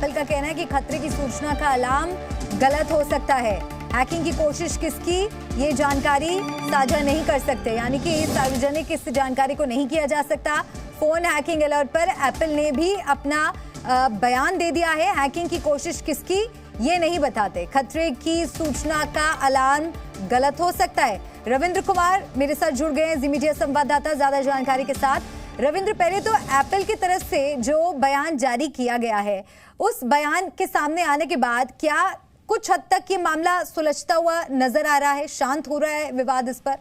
Apple का कहना है कि खतरे की सूचना का अलार्म गलत हो सकता है। हैकिंग की कोशिश किसकी, ये जानकारी साझा नहीं कर सकते, यानी कि सार्वजनिक इस जानकारी को नहीं किया जा सकता। फोन हैकिंग अलर्ट पर एप्पल ने भी अपना बयान दे दिया है। हैकिंग की कोशिश किसकी ये नहीं बताते। खतरे की सूचना का अलार्म गलत हो सकता है। रविंद्र कुमार मेरे साथ जुड़ गए हैं, जी मीडिया संवाददाता, ज्यादा जानकारी के साथ। रविंद्र, पहले तो एप्पल की तरफ से जो बयान जारी किया गया है, उस बयान के सामने आने के बाद क्या कुछ हद तक ये मामला सुलझता हुआ नजर आ रहा है, शांत हो रहा है विवाद इस पर?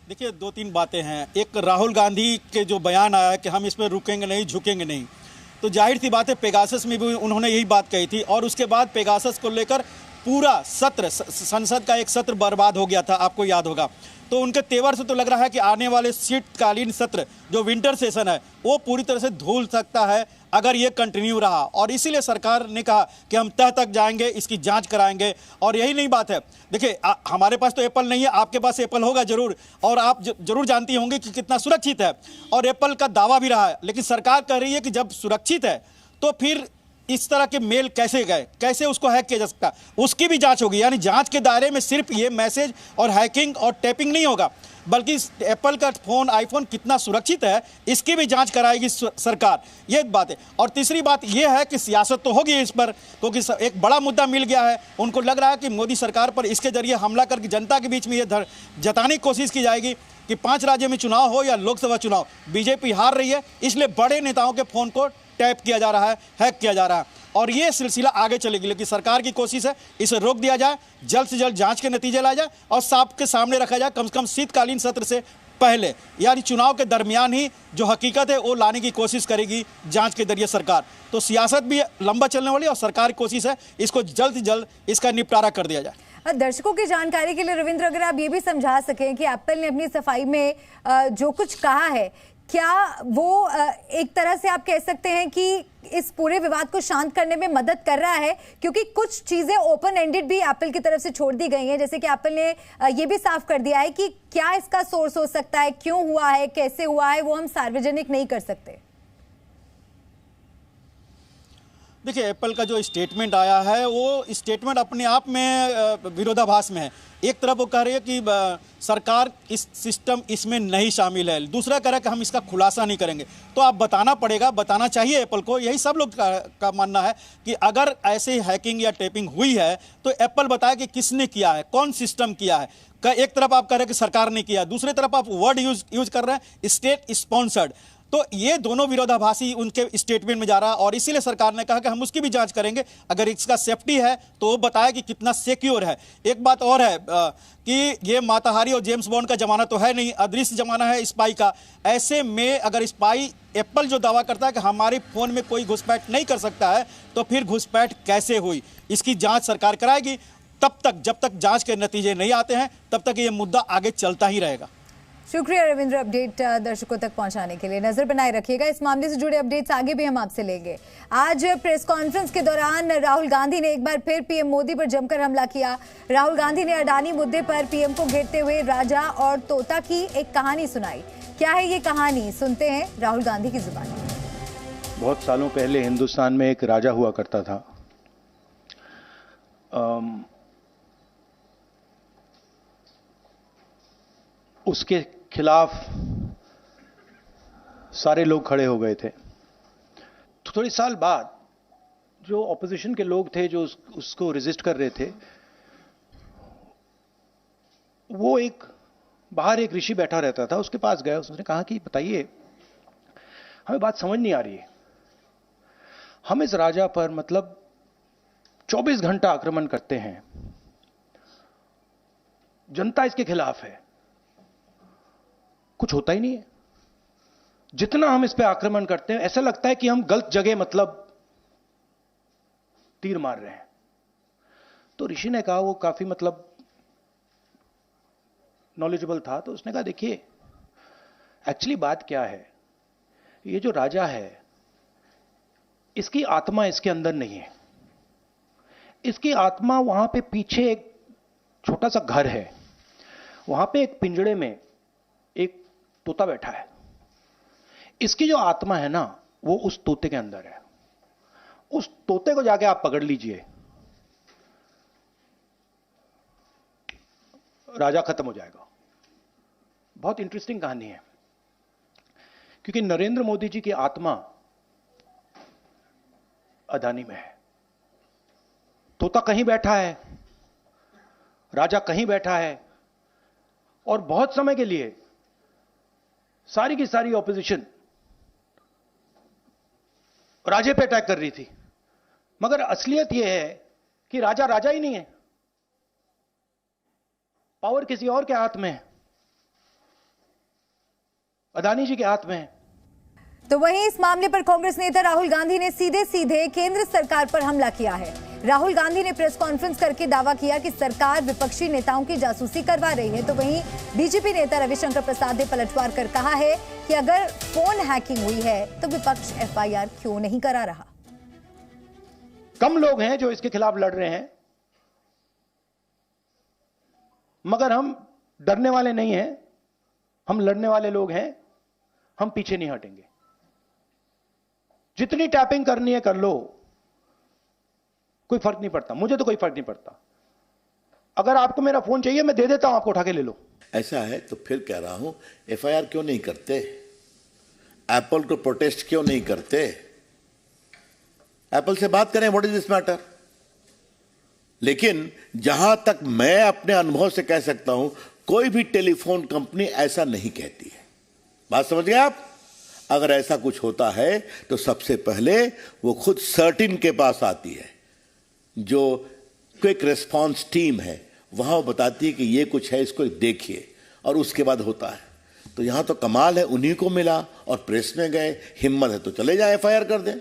देखिए, दो तीन बातें हैं। एक, राहुल गांधी के जो बयान आया है कि हम इसमें रुकेंगे नहीं, झुकेंगे नहीं, तो जाहिर सी बात है पेगासस में भी उन्होंने यही बात कही थी और उसके बाद पेगासस को लेकर पूरा सत्र, संसद का एक सत्र बर्बाद हो गया था, आपको याद होगा। तो उनके तेवर से तो लग रहा है कि आने वाले शीतकालीन सत्र जो विंटर सेशन है वो पूरी तरह से धूल सकता है अगर ये कंटिन्यू रहा, और इसीलिए सरकार ने कहा कि हम तह तक जाएंगे, इसकी जांच कराएंगे। और यही नहीं बात है, देखिए हमारे पास तो एप्पल नहीं है, आपके पास एप्पल होगा जरूर, और आप जरूर जानती होंगी कि कितना सुरक्षित है, और एप्पल का दावा भी रहा है। लेकिन सरकार कह रही है कि जब सुरक्षित है तो फिर इस तरह के मेल कैसे गए, कैसे उसको हैक किया जा सकता, उसकी भी जांच होगी। यानी जांच के दायरे में सिर्फ ये मैसेज और हैकिंग और टैपिंग नहीं होगा, बल्कि एप्पल का फोन, आईफोन कितना सुरक्षित है, इसकी भी जांच कराएगी सरकार, ये एक बात है। और तीसरी बात ये है कि सियासत तो होगी इस पर, क्योंकि एक बड़ा मुद्दा मिल गया है। उनको लग रहा है कि मोदी सरकार पर इसके जरिए हमला करके जनता के बीच में ये जताने की कोशिश की जाएगी कि 5 राज्यों में चुनाव हो या लोकसभा चुनाव, बीजेपी हार रही है, इसलिए बड़े नेताओं के फोन को टैप किया जा रहा है, हैक किया जा रहा है, और ये सिलसिला आगे चलेगी। लेकिन सरकार की कोशिश है इसे रोक दिया जाए, जल्द से जल्द जांच के नतीजे लाया जाए और सबके सामने रखा जाए, कम से कम शीतकालीन सत्र से पहले, यानी चुनाव के दरमियान ही जो हकीकत है वो लाने की कोशिश करेगी जांच के जरिए सरकार। तो सियासत भी लंबा चलने वाली और सरकार की कोशिश है इसको जल्द से जल्द इसका निपटारा कर दिया जाए। दर्शकों की जानकारी के लिए रविंद्र, अगर आप ये भी समझा सकें कि एप्पल ने अपनी सफाई में जो कुछ कहा है, क्या वो एक तरह से आप कह सकते हैं कि इस पूरे विवाद को शांत करने में मदद कर रहा है? क्योंकि कुछ चीजें ओपन एंडेड भी एप्पल की तरफ से छोड़ दी गई हैं, जैसे कि एप्पल ने ये भी साफ कर दिया है कि क्या इसका सोर्स हो सकता है, क्यों हुआ है, कैसे हुआ है, वो हम सार्वजनिक नहीं कर सकते। देखिए, एप्पल का जो स्टेटमेंट आया है वो स्टेटमेंट अपने आप में विरोधाभास में है। एक तरफ वो कह रही है कि सरकार इस सिस्टम इसमें नहीं शामिल है, दूसरा कह रहा है कि हम इसका खुलासा नहीं करेंगे। तो आप बताना पड़ेगा, बताना चाहिए एप्पल को, यही सब लोग का मानना है कि अगर ऐसे हैकिंग या टैपिंग हुई है तो एप्पल बताए कि किसने किया है, कौन सिस्टम किया है। एक तरफ आप कह रहे हैं कि सरकार ने किया, दूसरी तरफ आप वर्ड यूज कर रहे हैं स्टेट स्पॉन्सर्ड। तो ये दोनों विरोधाभासी उनके स्टेटमेंट में जा रहा है, और इसीलिए सरकार ने कहा कि हम उसकी भी जांच करेंगे, अगर इसका सेफ्टी है तो वो बताए कि कितना सिक्योर है। एक बात और है कि ये माताहारी और जेम्स बॉन्ड का जमाना तो है नहीं, अदृश्य जमाना है स्पाई का। ऐसे में अगर स्पाई, एप्पल जो दावा करता है कि हमारे फोन में कोई घुसपैठ नहीं कर सकता है, तो फिर घुसपैठ कैसे हुई, इसकी जांच सरकार कराएगी। तब तक, जब तक जांच के नतीजे नहीं आते हैं, तब तक ये मुद्दा आगे चलता ही रहेगा। शुक्रिया रविंद्र, अपडेट दर्शकों तक पहुंचाने के लिए। नजर बनाए रखिएगा, इस मामले से जुड़े अपडेट्स आगे भी हम आपसे लेंगे। आज प्रेस कॉन्फ्रेंस के दौरान राहुल गांधी ने एक बार फिर पीएम मोदी पर जमकर हमला किया। राहुल गांधी ने अडानी मुद्दे पर पीएम को घेरते हुए राजा और तोता की एक कहानी सुनाई। क्या है ये कहानी, सुनते हैं राहुल गांधी की जुबानी। बहुत सालों पहले हिंदुस्तान में एक राजा हुआ करता था। उसके खिलाफ सारे लोग खड़े हो गए थे। तो थोड़ी साल बाद जो ऑपोजिशन के लोग थे, जो उसको रेजिस्ट कर रहे थे, वो बाहर एक ऋषि बैठा रहता था, उसके पास गया। उसने कहा कि बताइए, हमें बात समझ नहीं आ रही है, हम इस राजा पर मतलब 24 घंटा आक्रमण करते हैं, जनता इसके खिलाफ है, कुछ होता ही नहीं है। जितना हम इस पे आक्रमण करते हैं, ऐसा लगता है कि हम गलत जगह मतलब तीर मार रहे हैं। तो ऋषि ने कहा, वो काफी मतलब नॉलेजेबल था, तो उसने कहा देखिए, एक्चुअली बात क्या है, ये जो राजा है इसकी आत्मा इसके अंदर नहीं है। इसकी आत्मा वहां पे पीछे एक छोटा सा घर है, वहां पे एक पिंजड़े में एक तोता बैठा है। इसकी जो आत्मा है ना, वो उस तोते के अंदर है। उस तोते को जाके आप पकड़ लीजिए, राजा खत्म हो जाएगा। बहुत इंटरेस्टिंग कहानी है, क्योंकि नरेंद्र मोदी जी की आत्मा अदानी में है। तोता कहीं बैठा है, राजा कहीं बैठा है, और बहुत समय के लिए सारी की सारी ऑपोजिशन राजे पे अटैक कर रही थी। मगर असलियत यह है कि राजा राजा ही नहीं है, पावर किसी और के हाथ में है, अदानी जी के हाथ में है। तो वहीं इस मामले पर कांग्रेस नेता राहुल गांधी ने सीधे सीधे केंद्र सरकार पर हमला किया है। राहुल गांधी ने प्रेस कॉन्फ्रेंस करके दावा किया कि सरकार विपक्षी नेताओं की जासूसी करवा रही है। तो वहीं बीजेपी नेता रविशंकर प्रसाद ने पलटवार कर कहा है कि अगर फोन हैकिंग हुई है तो विपक्ष एफआईआर क्यों नहीं करा रहा। कम लोग हैं जो इसके खिलाफ लड़ रहे हैं, मगर हम डरने वाले नहीं हैं, हम लड़ने वाले लोग हैं, हम पीछे नहीं हटेंगे। जितनी टैपिंग करनी है कर लो, कोई फर्क नहीं पड़ता, मुझे तो कोई फर्क नहीं पड़ता। अगर आपको मेरा फोन चाहिए मैं दे देता हूं, आपको उठा के ले लो। ऐसा है तो फिर कह रहा हूं, एफआईआर क्यों नहीं करते? एप्पल को प्रोटेस्ट क्यों नहीं करते? एप्पल से बात करें, व्हाट इज दिस मैटर। लेकिन जहां तक मैं अपने अनुभव से कह सकता हूं, कोई भी टेलीफोन कंपनी ऐसा नहीं कहती है। बात समझ गए आप? अगर ऐसा कुछ होता है तो सबसे पहले वो खुद सर्टिन के पास आती है, जो क्विक रिस्पांस टीम है, वहां वो बताती है कि ये कुछ है, इसको देखिए, और उसके बाद होता है। तो यहां तो कमाल है, उन्हीं को मिला और प्रेस में गए, हिम्मत है तो चले जाए एफआईआर कर दें।